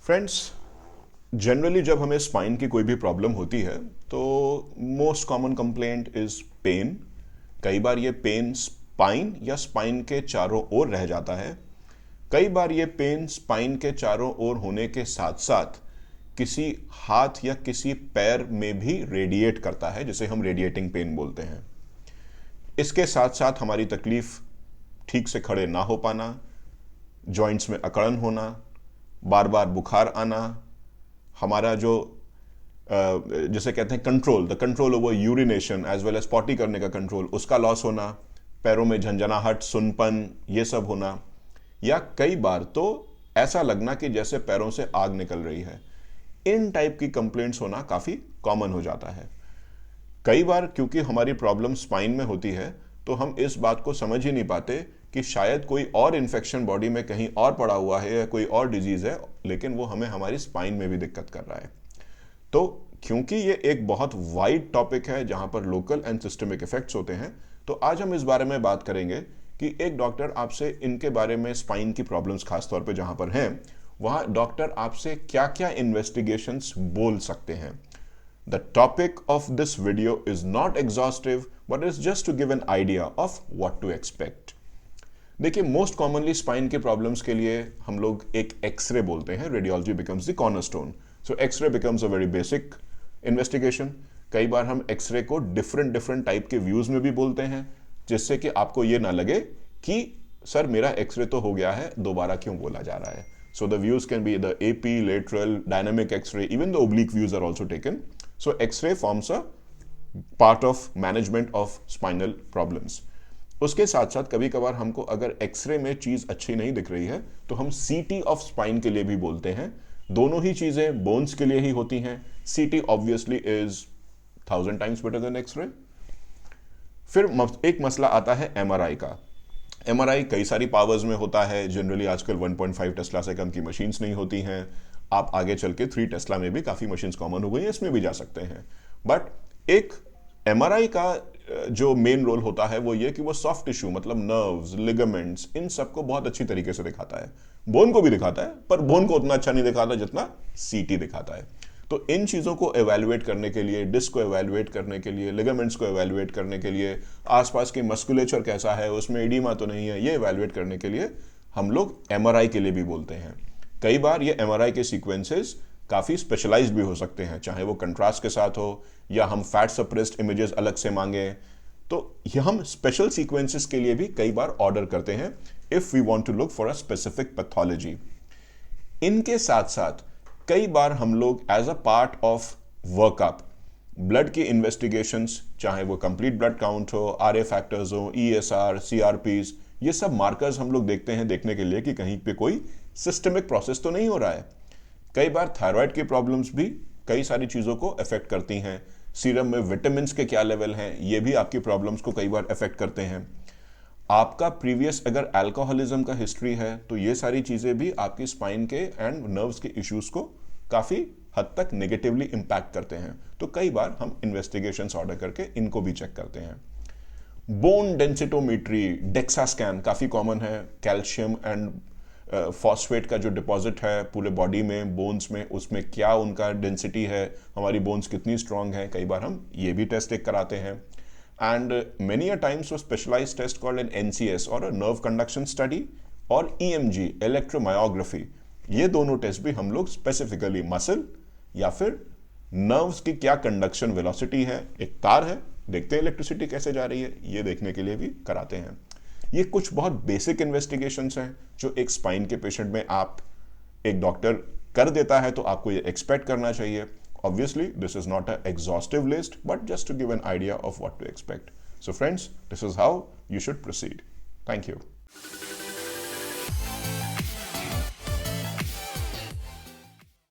Friends, generally जब हमें spine की कोई भी प्रॉब्लम होती है तो most common complaint is pain. कई बार ये पेन स्पाइन या स्पाइन के चारों ओर रह जाता है। कई बार ये पेन स्पाइन के चारों ओर होने के साथ साथ किसी हाथ या किसी पैर में भी रेडिएट करता है, जिसे हम रेडिएटिंग पेन बोलते हैं। इसके साथ साथ हमारी तकलीफ ठीक से खड़े ना हो पाना, जॉइंट्स में अकड़न होना, बार बार बुखार आना, हमारा जो जिसे कहते हैं control, the control over urination as well as potty करने का कंट्रोल, उसका लॉस होना, पैरों में झंझनाहट, सुनपन, ये सब होना, या कई बार तो ऐसा लगना कि जैसे पैरों से आग निकल रही है। इन टाइप की कंप्लेंट्स होना काफ़ी कॉमन हो जाता है। कई बार क्योंकि हमारी प्रॉब्लम स्पाइन में होती है तो हम इस बात को समझ ही नहीं पाते कि शायद कोई और इन्फेक्शन बॉडी में कहीं और पड़ा हुआ है या कोई और डिजीज है, लेकिन वो हमें हमारी स्पाइन में भी दिक्कत कर रहा है। तो क्योंकि ये एक बहुत वाइड टॉपिक है जहां पर लोकल एंड सिस्टमिक इफेक्ट्स होते हैं, तो आज हम इस बारे में बात करेंगे कि एक डॉक्टर आपसे इनके बारे में, स्पाइन की प्रॉब्लम्स खासतौर पर जहां पर हैं, वहां डॉक्टर आपसे क्या क्या इन्वेस्टिगेशंस बोल सकते हैं। The topic of this video is not exhaustive, but is just to give an idea of what to expect. देखिए, मोस्ट कॉमनली स्पाइन के प्रॉब्लम्स के लिए हम लोग एक एक्सरे बोलते हैं। Radiology becomes the cornerstone. So X ray becomes a very basic investigation. कई बार हम एक्सरे को डिफरेंट टाइप के व्यूज में भी बोलते हैं, जिससे कि आपको ये ना लगे कि सर मेरा एक्सरे तो हो गया है, दोबारा क्यों बोला जा रहा है। So the views can be the AP, lateral, dynamic X-ray, even the oblique views are also taken. So X-ray forms a part of management of spinal problems. उसके साथ साथ कभी कभार हमको अगर एक्सरे में चीज अच्छी नहीं दिख रही है तो हम सीटी ऑफ स्पाइन के लिए भी बोलते हैं। दोनों ही चीजें बोन्स के लिए ही होती हैं। CT obviously is 1000 times better than X ray. फिर एक मसला आता है एमआरआई का। एमआरआई कई सारी पावर्स में होता है। जनरली आजकल 1.5 टेस्ला से कम की मशीन्स नहीं होती हैं। आप आगे चल के 3 टेस्ला में भी काफ़ी मशीन्स कॉमन हो गई हैं, इसमें भी जा सकते हैं। बट एक एमआरआई का जो मेन रोल होता है वो ये कि वो सॉफ्ट टिश्यू, मतलब नर्व्स, लिगामेंट्स, इन सबको बहुत अच्छी तरीके से दिखाता है। बोन को भी दिखाता है, पर बोन को उतना अच्छा नहीं दिखाता जितना सीटी दिखाता है। तो इन चीज़ों को एवेल्युएट करने के लिए, डिस्क को एवेल्युएट करने के लिए, लिगामेंट्स को एवेल्युएट करने के लिए, आसपास की मस्कुलेचर कैसा है, उसमें एडिमा तो नहीं है, ये एवेल्युएट करने के लिए हम लोग एमआरआई के लिए भी बोलते हैं। कई बार ये एमआरआई के सीक्वेंसेस काफ़ी स्पेशलाइज्ड भी हो सकते हैं, चाहे वो कंट्रास्ट के साथ हो या हम फैट सप्रेस्ड इमेजेस अलग से मांगे। तो ये हम स्पेशल सीक्वेंसेस के लिए भी कई बार ऑर्डर करते हैं if we want to look for a specific pathology. इनके साथ साथ कई बार हम लोग as a part of workup blood की इन्वेस्टिगेशंस, चाहे वो कंप्लीट ब्लड काउंट हो, आरए फैक्टर्स हो, ईएसआर, सीआरपीज, ये सब मार्कर्स हम लोग देखते हैं देखने के लिए कि कहीं पे कोई सिस्टमिक प्रोसेस तो नहीं हो रहा है। कई बार थायराइड की प्रॉब्लम्स भी कई सारी चीज़ों को अफेक्ट करती हैं। सीरम में विटामिन्स के क्या लेवल हैं, ये भी आपकी प्रॉब्लम्स को कई बार अफेक्ट करते हैं। आपका प्रीवियस अगर अल्कोहलिज्म का हिस्ट्री है तो ये सारी चीज़ें भी आपकी स्पाइन के एंड नर्व्स के इश्यूज को काफ़ी हद तक नेगेटिवली इम्पैक्ट करते हैं। तो कई बार हम इन्वेस्टिगेशंस ऑर्डर करके इनको भी चेक करते हैं। बोन डेंसिटोमेट्री, डेक्सा स्कैन काफ़ी कॉमन है। कैल्शियम एंड फॉस्फेट का जो डिपॉजिट है पूरे बॉडी में, बोन्स में, उसमें क्या उनका डेंसिटी है, हमारी बोन्स कितनी स्ट्रांग है, कई बार हम ये भी टेस्ट एक कराते हैं। And many a times a specialized test called an NCS or a nerve conduction study और EMG, electromyography, ये दोनों टेस्ट भी हम लोग स्पेसिफिकली मसल या फिर नर्व्स की क्या कंडक्शन वेलोसिटी है, एक तार है, देखते हैं इलेक्ट्रिसिटी कैसे जा रही है, ये देखने के लिए भी कराते हैं। ये कुछ बहुत बेसिक इन्वेस्टिगेशंस हैं जो एक स्पाइन के पेशेंट में आप एक डॉक्टर कर देता है तो आपको ये एक्सपेक्ट करना चाहिए। Obviously, this is not an exhaustive list, but just to give an idea of what to expect. So friends, this is how you should proceed. Thank you.